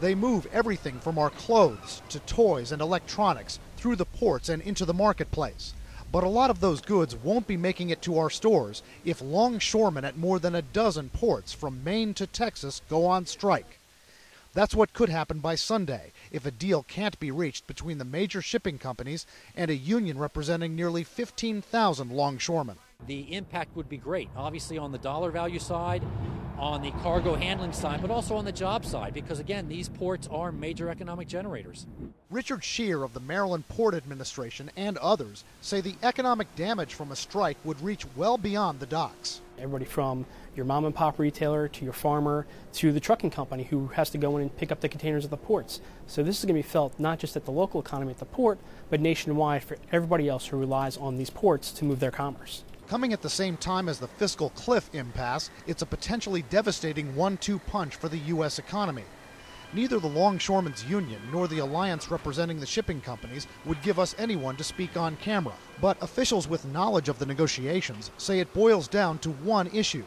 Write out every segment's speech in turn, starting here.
They move everything from our clothes to toys and electronics through the ports and into the marketplace. But a lot of those goods won't be making it to our stores if longshoremen at more than a dozen ports from Maine to Texas go on strike. That's what could happen by Sunday if a deal can't be reached between the major shipping companies and a union representing nearly 15,000 longshoremen. The impact would be great, obviously on the dollar value side, on the cargo handling side, but also on the job side, because again, these ports are major economic generators. Richard Scher of the Maryland Port Administration and others say the economic damage from a strike would reach well beyond the docks. Everybody from your mom and pop retailer to your farmer to the trucking company who has to go in and pick up the containers at the ports. So this is going to be felt not just at the local economy at the port, but nationwide for everybody else who relies on these ports to move their commerce. Coming at the same time as the fiscal cliff impasse, it's a potentially devastating 1-2 punch for the U.S. economy. Neither the Longshoremen's Union nor the alliance representing the shipping companies would give us anyone to speak on camera. But officials with knowledge of the negotiations say it boils down to one issue.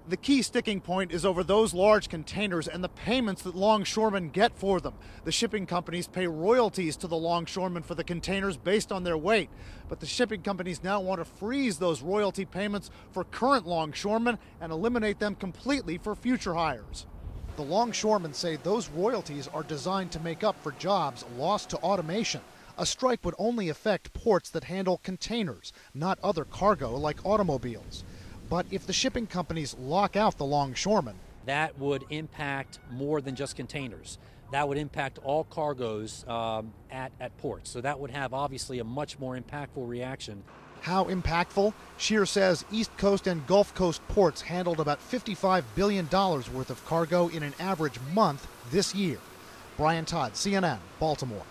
The key sticking point is over those large containers and the payments that longshoremen get for them. The shipping companies pay royalties to the longshoremen for the containers based on their weight. But the shipping companies now want to freeze those royalty payments for current longshoremen and eliminate them completely for future hires. The longshoremen say those royalties are designed to make up for jobs lost to automation. A strike would only affect ports that handle containers, not other cargo like automobiles. But if the shipping companies lock out the longshoremen, that would impact more than just containers. That would impact all cargoes at ports. So that would have obviously a much more impactful reaction. How impactful? Scher says East Coast and Gulf Coast ports handled about $55 billion worth of cargo in an average month this year. Brian Todd, CNN, Baltimore.